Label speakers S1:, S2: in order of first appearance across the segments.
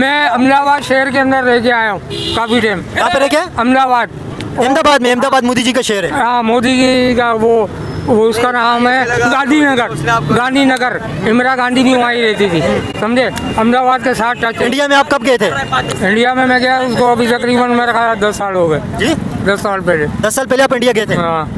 S1: मैं अहमदाबाद शहर के अंदर रह के आया हूँ काफ़ी टाइम।
S2: कहाँ पे रह के?
S1: अहमदाबाद।
S2: अहमदाबाद में, अहमदाबाद मोदी जी का शहर है।
S1: हाँ, मोदी जी का वो उसका नाम है गांधीनगर। गांधीनगर, इंदिरा गांधी भी वहीं रहती थी, समझे। अहमदाबाद के साथ टच।
S2: इंडिया में आप कब गए थे?
S1: इंडिया में मैं गया उसको अभी तकरीबन मेरा ख्याल 10 साल हो गए।
S2: जी
S1: 10 साल पहले।
S2: 10 साल पहले आप इंडिया गए थे।
S1: हाँ।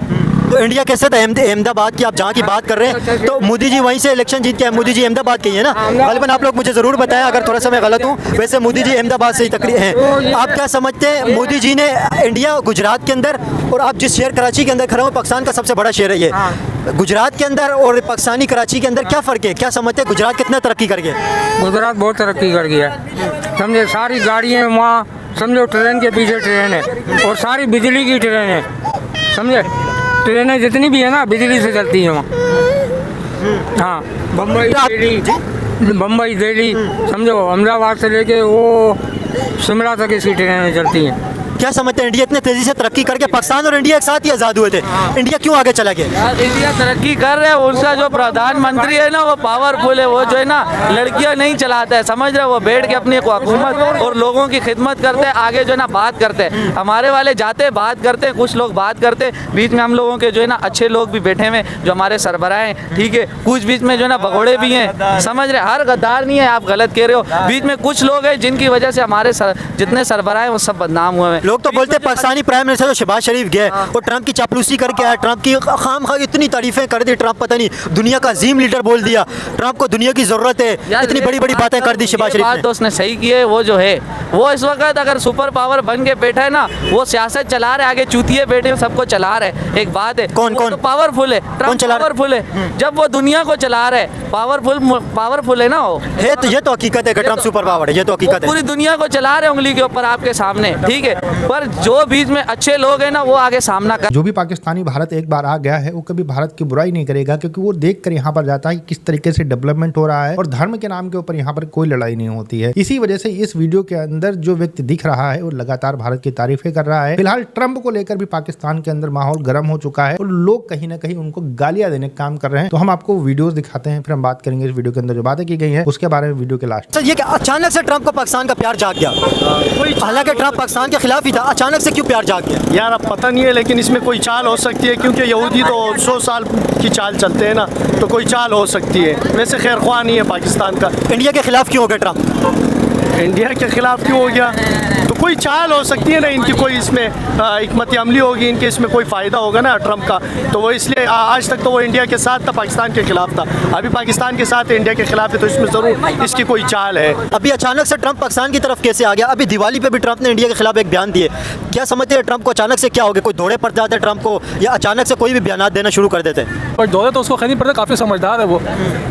S2: तो इंडिया कैसे था? अहमदाबाद की आप जहाँ की बात कर रहे हैं, तो मोदी जी वहीं से इलेक्शन जीत के आए। मोदी जी अहमदाबाद के ही है ना? गालिबन आप लोग मुझे ज़रूर बताएं अगर थोड़ा सा मैं गलत हूँ। वैसे मोदी जी अहमदाबाद से ही तकरीर हैं। आप क्या समझते हैं, मोदी जी ने इंडिया गुजरात के अंदर, और आप जिस शहर कराची के अंदर खड़े हो, पाकिस्तान का सबसे बड़ा शहर है ये, गुजरात के अंदर और पाकिस्तानी कराची के अंदर क्या फ़र्क है? क्या समझते हैं गुजरात कितना तरक्की कर गया?
S1: गुजरात बहुत तरक्की कर गया, समझे। सारी गाड़ियाँ वहाँ, समझो ट्रेन के पीछे ट्रेन है, और सारी बिजली की ट्रेन है, समझे। ट्रेनें जितनी भी है ना बिजली से चलती हैं वहाँ। हाँ, बम्बई दिल्ली, समझो अहमदाबाद से लेके वो शिमला तक इसकी ट्रेनें चलती हैं।
S2: क्या समझते हैं, इंडिया इतने तेजी से तरक्की करके, पाकिस्तान और इंडिया एक साथ ही आज़ाद हुए थे, इंडिया क्यों आगे चला गया?
S3: इंडिया तरक्की कर रहे हैं, उनका जो प्रधानमंत्री है ना वो पावरफुल है, वो जो है ना लड़कियां नहीं चलाता है, समझ रहे हो। वो बैठ के अपनी हुकूमत और लोगों की खिदमत करते हैं, आगे जो है ना बात करते हैं। हमारे वाले जाते हैं, बात करते हैं, कुछ लोग बात करते हैं, बीच में हम लोगों के जो है ना अच्छे लोग भी बैठे हुए जो हमारे सरबराह हैं, ठीक है। कुछ बीच में जो है ना भगोड़े भी हैं, समझ रहे। हर गद्दार नहीं है, आप गलत कह रहे हो। बीच में कुछ लोग हैं जिनकी वजह से हमारे जितने सरबराह हैं वो सब बदनाम हुए हैं।
S2: लोग तो बोलते हैं पाकिस्तानी प्राइम मिनिस्टर तो शहबाज शरीफ गए और ट्रंप की चापलूसी करके आया, ट्रंप की खाम खा इतनी तारीफें कर दी, ट्रंप पता नहीं दुनिया का अजीम लीडर बोल दिया, ट्रंप को दुनिया की जरूरत है, इतनी बड़ी बड़ी बातें कर दी शहबाज शरीफ ने।
S3: तो उसने सही की है, वो जो है वो इस वक्त अगर सुपर पावर बन के बैठा है ना, वो सियासत चला रहे, आगे चूतिए बैठे सबको चला रहे। एक बात है,
S2: कौन कौन
S3: तो पावरफुल है, ट्रंप पावरफुल है, जब वो दुनिया को चला रहे, पावरफुल है ना वो
S2: है। तो ये तो हकीकत है कि ट्रंप सुपर पावर है, ये तो हकीकत है।
S3: पूरी दुनिया को चला रहे उंगली के ऊपर आपके सामने, ठीक है। पर जो बीच में अच्छे लोग हैं ना वो आगे सामना कर।
S4: जो भी पाकिस्तानी भारत एक बार आ गया है वो कभी भारत की बुराई नहीं करेगा, क्योंकि वो देखकर यहाँ पर जाता है कि किस तरीके से डेवलपमेंट हो रहा है और धर्म के नाम के ऊपर यहाँ पर कोई लड़ाई नहीं होती है। इसी वजह से इस वीडियो के अंदर जो व्यक्ति दिख रहा है वो लगातार भारत की तारीफें कर रहा है। फिलहाल ट्रंप को लेकर भी पाकिस्तान के अंदर माहौल गर्म हो चुका है और लोग कहीं ना कहीं उनको गालियां देने का काम कर रहे हैं। तो हम आपको वीडियोस दिखाते हैं, फिर हम बात करेंगे इस वीडियो के अंदर जो बातें की गई है उसके बारे में वीडियो के लास्ट।
S2: सर ये क्या अचानक से ट्रंप को पाकिस्तान का प्यार जाग गया? हालांकि ट्रंप पाकिस्तान के खिलाफ ही था, अचानक से क्यों प्यार जाग गया?
S5: यार अब पता नहीं है, लेकिन इसमें कोई चाल हो सकती है, क्योंकि यहूदी तो 100 साल की चाल चलते हैं ना, तो कोई चाल हो सकती है। वैसे खैर ख्वाह नहीं है पाकिस्तान का।
S2: इंडिया के खिलाफ क्यों हो गया ट्रंप?
S5: इंडिया के खिलाफ क्यों हो गया? तो कोई चाल हो सकती है ना इनकी, कोई इसमें हिकमत अमली होगी इनके, इसमें कोई फ़ायदा होगा ना ट्रंप का। तो वो इसलिए आज तक तो वो इंडिया के साथ था, पाकिस्तान के खिलाफ था, अभी पाकिस्तान के साथ है, इंडिया के खिलाफ है, तो इसमें ज़रूर इसकी कोई चाल है।
S2: अभी अचानक से ट्रंप पाकिस्तान की तरफ कैसे आ गया? अभी दिवाली पे भी ट्रंप ने इंडिया के खिलाफ एक बयान दिए। क्या समझते हैं ट्रंप को अचानक से क्या हो गया? कोई दौड़े पड़ जाते हैं ट्रंप को, या अचानक से कोई भी बयान देना शुरू कर देते हैं?
S6: और दौरे तो उसको खरीद पड़ता, काफ़ी समझदार है वो,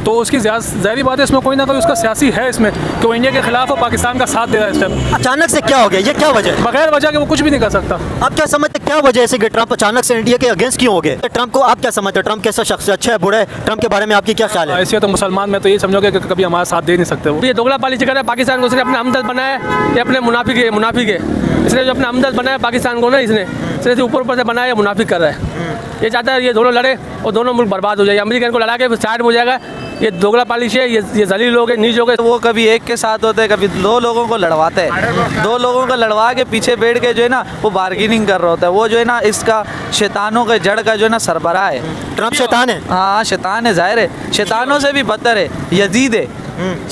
S6: तो उसकी ज़ाहिर बात है इसमें कोई ना कोई उसका सियासी है इसमें कि वो इंडिया के खिलाफ और पाकिस्तान का साथ दे रहा है इस टाइम।
S2: अचानक से क्या हो गया? ये क्या वजह है?
S6: बगैर वजह के वो कुछ भी नहीं कर सकता।
S2: आप क्या समझते हैं क्या वजह से कि ट्रंप अचानक से इंडिया के अगेंस्ट क्यों हो गए? ट्रंप को आप क्या समझते हैं? ट्रंप कैसा शख्स है, अच्छा है, बुरा है? ट्रंप के बारे में आपकी क्या ख्याल है?
S6: ऐसे तो मुसलमान में तो ये समझोगे कि कभी हमारा साथ दे नहीं सकते वो। ये दोगला पॉलिसी कर रहा है पाकिस्तान को, उसने अपने हमदर्द बनाया, ये अपने मुनाफिक है, इसने जो अपने हमदर्द बनाया पाकिस्तान को ना, इसने सिर्फ ऊपर से बनाया, मुनाफिक कर रहा है। ये चाहता है ये दोनों लड़े और दोनों मुल्क बर्बाद हो जाए, अमेरिकन को लड़ा के साइड हो जाएगा। ये दोगला पॉलिसी है, ये जलील लोग हैं, नीच लोग हैं।
S3: वो कभी एक के साथ होते हैं, कभी दो लोगों को लड़वाते हैं, दो लोगों को लड़वा के पीछे बैठ के जो है ना वो बार्गेनिंग कर रहा होता है। वो जो है ना इसका शैतानों के जड़ का जो है ना सरबराह है।
S2: ट्रंप शैतान है?
S3: हाँ शैतान है, जाहिर है, शैतानों से भी बदतर है, यजीद है।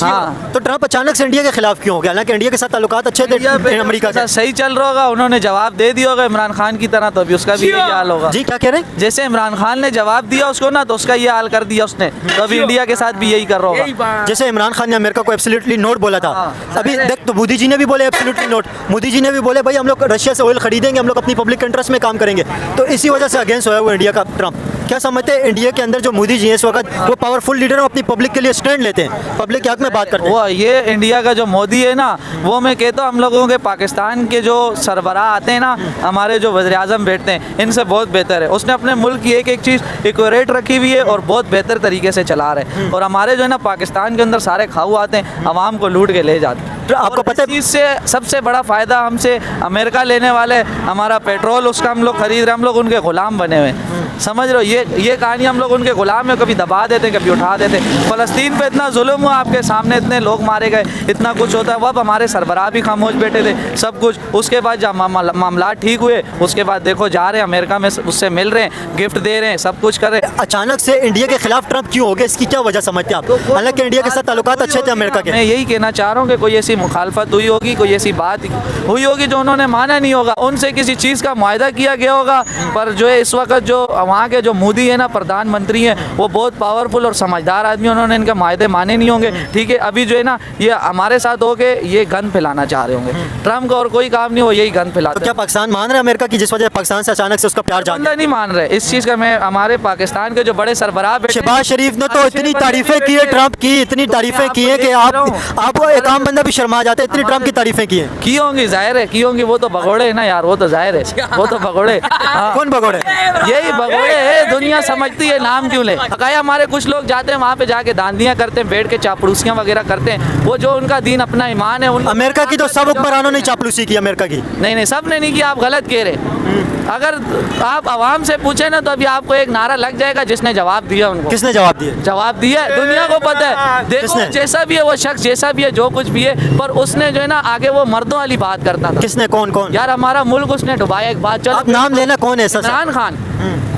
S3: हाँ,
S2: तो ट्रंप अचानक से इंडिया के खिलाफ क्यों हो गया? हालांकि इंडिया के साथ ताल्लुकात अच्छे थे अमेरिका से।
S3: सही चल रहा होगा, उन्होंने जवाब दे दिया होगा इमरान खान की तरह, तो अभी उसका भी यही हाल होगा।
S2: जी क्या कह रहे हैं?
S3: जैसे इमरान खान ने जवाब दिया उसको ना, तो उसका ये हाल कर दिया उसने, तो अभी इंडिया के साथ भी यही कर रहा होगा।
S2: जैसे इमरान खान ने अमेरिका को एब्सोल्युटली नोट बोला था, अभी देख तो मोदी जी ने भी बोले एब्सोल्युटली नोट, मोदी जी ने भी बोले भाई हम लोग रशिया से ऑयल खरीदेंगे, हम लोग अपनी पब्लिक इंटरेस्ट में काम करेंगे। तो इसी वजह से अगेंस्ट होया वो इंडिया का ट्रंप। क्या समझते हैं इंडिया के अंदर जो मोदी जी हैं इस वक्त, वो पावरफुल लीडर है, अपनी पब्लिक के लिए स्टैंड लेते हैं, पब्लिक के हक में बात करते हैं?
S3: वो ये इंडिया का जो मोदी है ना, वो मैं कहता हूँ हम लोगों के पाकिस्तान के जो सरबराह आते हैं ना, हमारे जो वज़ीर आज़म बैठते हैं, इनसे बहुत बेहतर है। उसने अपने मुल्क की एक एक चीज़ एक्यूरेट रखी हुई है और बहुत बेहतर तरीके से चला रहे हैं। और हमारे जो है ना पाकिस्तान के अंदर सारे खाऊ आते हैं, आवाम को लूट के ले जाते हैं।
S2: तो आपको पता है
S3: इससे सबसे बड़ा फ़ायदा हमसे अमेरिका लेने वाले, हमारा पेट्रोल उसका हम लोग खरीद रहे, हम लोग उनके ग़ुलाम बने हुए, समझ रहे हो। ये कहानी हम लोग उनके ग़ुलाम में कभी दबा देते, कभी उठा देते। फ़लस्तीन पे इतना जुल्म हुआ, आप के सामने इतने लोग मारे गए, इतना कुछ होता है, अब हमारे सरबराह भी खामोश बैठे थे, सब कुछ। उसके बाद जब मामला ठीक हुए, उसके बाद देखो जा रहे हैं अमेरिका में, उससे मिल रहे हैं, गिफ्ट दे रहे हैं, सब कुछ कर रहे हैं।
S2: अचानक से इंडिया के खिलाफ ट्रंप क्यों हो गए, इसकी क्या वजह समझते हैं आप? हालांकि इंडिया के साथ ताल्लुकात अच्छे थे अमेरिका के।
S3: मैं यही कहना चाह रहा हूँ कि कोई ऐसी मुखालफत हुई होगी, कोई ऐसी बात हुई होगी जो उन्होंने माना नहीं होगा, उनसे किसी चीज़ का मुआहदा किया गया होगा। पर जो है इस वक्त जो वहाँ के जो मोदी है ना, प्रधानमंत्री हैं, वो बहुत पावरफुल और समझदार आदमी, उन्होंने इनके मुआहदे माने नहीं होंगे। ठीक है, अभी जो है ना ये हमारे साथ हो के ये गन फैलाना चाह रहे होंगे। ट्रम्प का और कोई काम नहीं, वो यही गन फैलाते।
S2: तो क्या पाकिस्तान मान रहे हैं अमेरिका की, जिस वजह पाकिस्तान से अचानक से उसका प्यार जाग गया?
S3: नहीं मान रहे इस चीज़ का। मैं हमारे पाकिस्तान के जो बड़े सरबराह
S2: शहबाज शरीफ ने तो इतनी तारीफें की है ट्रंप की, इतनी तारीफें की है कि आप एक आम बंदा भी शर्मा जाता है, इतनी ट्रंप की तारीफें की हैं।
S3: की होंगी, जाहिर है की होंगी, वो तो भगोड़े है ना यार, वो तो जाहिर है, वो तो भगोड़े।
S2: कौन भगोड़े?
S3: यही भगोड़े है, दुनिया समझती है, नाम क्यों ले। बकाया हमारे कुछ लोग जाते हैं वहाँ पे जाके दांदियाँ करते हैं, बैठ के चापड़ूसियाँ वगैरह करते हैं, वो जो उनका दीन अपना ईमान है।
S2: अमेरिका की तो सब हुक्मरानों ने चापलूसी की अमेरिका की।
S3: नहीं, सब ने नहीं किया, आप गलत कह रहे। अगर आप आवाम से पूछे ना तो अभी आपको एक नारा लग जाएगा जिसने जवाब दिया उनको।
S2: किसने जवाब दिया?
S3: जवाब दिया दुनिया को पता है। देखो जैसा भी है वो शख्स, जैसा भी है, जो कुछ भी है, पर उसने जो है ना आगे वो मर्दों वाली बात करता था।
S2: किसने? कौन कौन?
S3: यार हमारा मुल्क उसने डुबाया। एक बात, चलो
S2: आप नाम लेना, कौन है ऐसा?
S3: इमरान खान।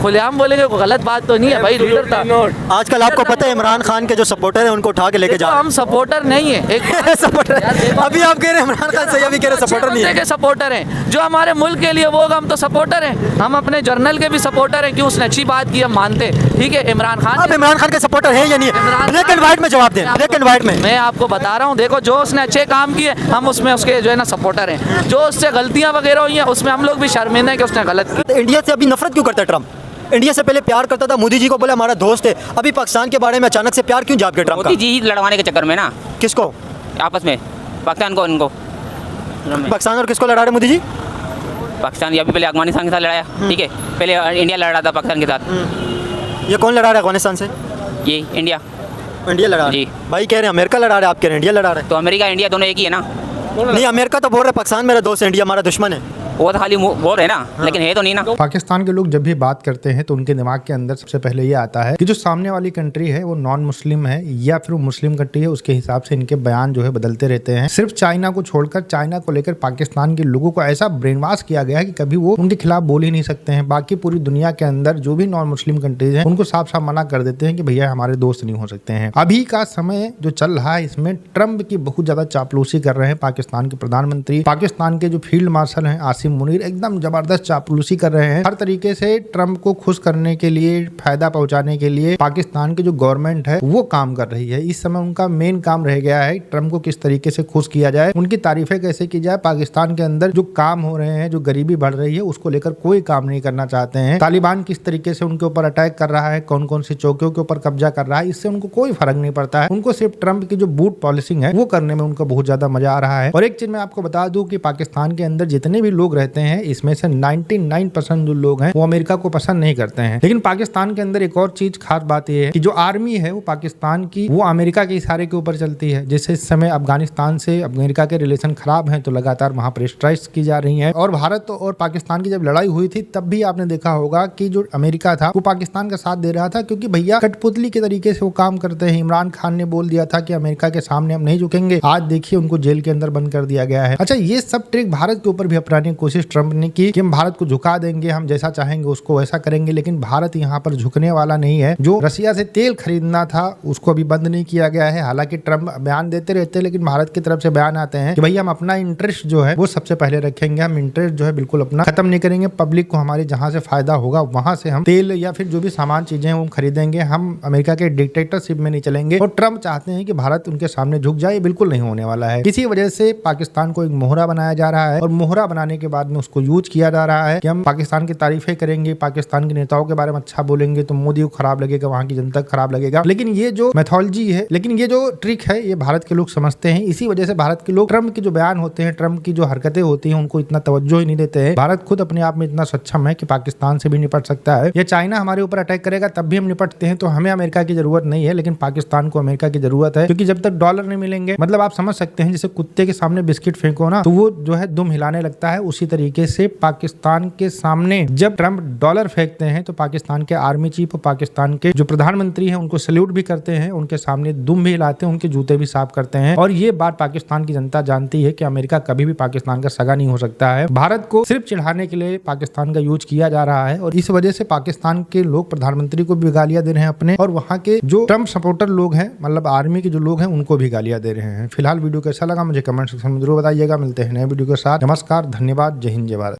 S3: खुलेआम बोलेंगे कोई गलत बात तो नहीं है भाई, लीडर था।
S2: आजकल आपको पता है इमरान खान के जो सपोर्टर है उनको उठा के लेके जा रहे हैं।
S3: हम सपोर्टर नहीं है, एक
S2: सपोर्टर अभी आप कह रहे हैं इमरान खान सही, अभी कह रहे सपोर्टर नहीं है।
S3: सपोर्टर हैं जो हमारे मुल्क के लिए, वो हम तो सपोर्टर हैं। हम अपने जर्नल के भी सपोर्टर हैं, क्यों उसने अच्छी बात की हम मानते हैं। ठीक है, इमरान खान,
S2: आप इमरान खान के सपोर्टर हैं या नहीं? ब्लैक एंड व्हाइट में जवाब दें, ब्लैक एंड व्हाइट में।
S3: मैं आपको बता रहा हूँ, देखो जो उसने अच्छे काम किए हम उसमें उसके जो है ना सपोर्टर हैं। जो उससे गलतियाँ वगैरह हुई हैं उसमें हम लोग भी शर्मिंदा हैं कि उसने गलत की।
S2: इंडिया से अभी नफरत क्यों करता है ट्रंप? इंडिया से पहले प्यार करता था, मोदी जी को बोला हमारा दोस्त है, अभी पाकिस्तान के बारे में अचानक से प्यार क्यों जाग गया ट्रंप का?
S7: मोदी जी लड़वाने के चक्कर में ना।
S2: किसको?
S7: आपस में पाकिस्तान को, इनको
S2: पाकिस्तान और किसको लड़ा रहे मोदी जी?
S7: पाकिस्तान अभी पहले अफगानिस्तान के साथ लड़ाया, ठीक है, पहले इंडिया लड़ रहा था पाकिस्तान के साथ।
S2: ये कौन लड़ा रहा है अफगानिस्तान से?
S7: ये इंडिया
S2: लड़ा रहा है।
S7: जी।
S2: भाई कह रहे हैं अमेरिका लड़ा रहा है, आप कह रहे हैं इंडिया लड़ा रहा है।
S7: तो अमेरिका इंडिया दोनों एक ही है ना।
S2: नहीं, अमेरिका तो बोल रहे पाकिस्तान मेरा दोस्त है, इंडिया हमारा दुश्मन है।
S7: वो तो खाली बोल रहे हैं ना, लेकिन है तो नहीं ना।
S4: पाकिस्तान के लोग जब भी बात करते हैं तो उनके दिमाग के अंदर सबसे पहले ये आता है कि जो सामने वाली कंट्री है वो नॉन मुस्लिम है या फिर वो मुस्लिम कंट्री है, उसके हिसाब से इनके बयान जो है बदलते रहते हैं। सिर्फ चाइना को छोड़कर, चाइना को लेकर पाकिस्तान के लोगों को ऐसा ब्रेन वॉश किया गया है कि कभी वो उनके खिलाफ बोल ही नहीं सकते हैं। बाकी पूरी दुनिया के अंदर जो भी नॉन मुस्लिम कंट्रीज हैं उनको साफ साफ मना कर देते हैं कि भैया हमारे दोस्त नहीं हो सकते हैं। अभी का समय जो चल रहा है इसमें ट्रंप की बहुत ज्यादा चापलूसी कर रहे हैं पाकिस्तान के प्रधानमंत्री। पाकिस्तान के जो फील्ड मार्शल हैं आसिम मुनीर एकदम जबरदस्त चापलूसी कर रहे हैं। हर तरीके से ट्रंप को खुश करने के लिए, फायदा पहुंचाने के लिए पाकिस्तान की जो गवर्नमेंट है वो काम कर रही है। इस समय उनका मेन काम रह गया है ट्रंप को किस तरीके से खुश किया जाए, उनकी तारीफें कैसे की जाए। पाकिस्तान के अंदर जो काम हो रहे हैं, जो गरीबी बढ़ रही है, उसको लेकर कोई काम नहीं करना चाहते हैं। तालिबान किस तरीके से उनके ऊपर अटैक कर रहा है, कौन कौन सी चौकियों के ऊपर कब्जा कर रहा है, इससे उनको कोई फर्क नहीं पड़ता है। उनको सिर्फ ट्रंप की जो बूट पॉलिसिंग है वो करने में उनको बहुत ज्यादा मजा आ रहा है। और एक चीज मैं आपको बता दूं कि पाकिस्तान के अंदर जितने भी लोग रहते हैं इसमें से 99% जो लोग हैं वो अमेरिका को पसंद नहीं करते हैं। लेकिन पाकिस्तान के अंदर एक और चीज खास बात यह है कि जो आर्मी है वो पाकिस्तान की, वो अमेरिका के इशारे के ऊपर चलती है। जैसे इस समय अफगानिस्तान से अमेरिका के रिलेशन खराब हैं तो लगातार वहां पर स्ट्राइक्स की जा रही हैं। और भारत और पाकिस्तान की जब लड़ाई हुई थी तब भी आपने देखा होगा कि जो अमेरिका था वो पाकिस्तान का साथ दे रहा था, क्योंकि भैया कठपुतली के तरीके से वो काम करते हैं। इमरान खान ने बोल दिया था कि अमेरिका के सामने हम नहीं झुकेंगे, आज देखिए उनको जेल के अंदर बंद कर दिया गया है। अच्छा, ये सब ट्रिक भारत के ऊपर भी अपनाने की कोशिश ट्रंप ने की कि हम भारत को झुका देंगे, हम जैसा चाहेंगे उसको वैसा करेंगे। लेकिन भारत यहाँ पर झुकने वाला नहीं है। जो रसिया से तेल खरीदना था उसको अभी बंद नहीं किया गया है। हालांकि ट्रंप बयान देते रहते हैं लेकिन भारत की तरफ से बयान आते हैं कि भैया हम अपना इंटरेस्ट जो है वो सबसे पहले रखेंगे, हम इंटरेस्ट जो है बिल्कुल अपना खत्म नहीं करेंगे। पब्लिक को हमारे जहां से फायदा होगा वहां से हम तेल या फिर जो भी सामान चीजें हैं वो खरीदेंगे। हम अमेरिका के डिक्टेटरशिप में नहीं चलेंगे। और ट्रंप चाहते हैं कि भारत उनके सामने झुक जाए, बिल्कुल नहीं होने वाला है। इसी वजह से पाकिस्तान को एक मोहरा बनाया जा रहा है और मोहरा बनाने के बाद में उसको यूज किया जा रहा है कि हम पाकिस्तान की तारीफें करेंगे, पाकिस्तान के नेताओं के बारे में अच्छा बोलेंगे तो मोदी को खराब लगेगा, वहां की जनता को खराब लगेगा। लेकिन ये जो मेथोलॉजी है, लेकिन ये जो ट्रिक है, ये भारत के लोग समझते हैं। इसी वजह से भारत के लोग ट्रंप के जो बयान होते हैं, ट्रंप की जो हरकतें होती हैं, उनको इतना तवज्जो ही नहीं देते हैं। भारत खुद अपने आप में इतना सक्षम है कि पाकिस्तान से भी निपट सकता है। या चाइना हमारे ऊपर अटैक करेगा तब भी हम निपटते हैं, तो हमें अमेरिका की जरूरत नहीं है। लेकिन पाकिस्तान को अमेरिका की जरूरत है, क्योंकि जब तक डॉलर नहीं मिलेंगे, मतलब आप समझ सकते हैं जैसे कुत्ते के सामने बिस्किट फेंको ना तो वो जो है दुम हिलाने लगता है, उसी उसी तरीके से पाकिस्तान के सामने जब ट्रंप डॉलर फेंकते हैं तो पाकिस्तान के आर्मी चीफ और पाकिस्तान के जो प्रधानमंत्री हैं उनको सैल्यूट भी करते हैं, उनके सामने दुम भी हिलाते हैं, उनके जूते भी साफ करते हैं। और ये बात पाकिस्तान की जनता जानती है कि अमेरिका कभी भी पाकिस्तान का सगा नहीं हो सकता है। भारत को सिर्फ चिढ़ाने के लिए पाकिस्तान का यूज किया जा रहा है और इस वजह से पाकिस्तान के लोग प्रधानमंत्री को भी गालियां दे रहे हैं अपने, और वहाँ के जो ट्रंप सपोर्टर लोग हैं, मतलब आर्मी के जो लोग हैं, उनको भी गालियां दे रहे हैं। फिलहाल वीडियो कैसा लगा मुझे कमेंट सेक्शन में जरूर बताइएगा। मिलते हैं नए वीडियो के साथ। नमस्कार, धन्यवाद, जय हिंद, जय भारत।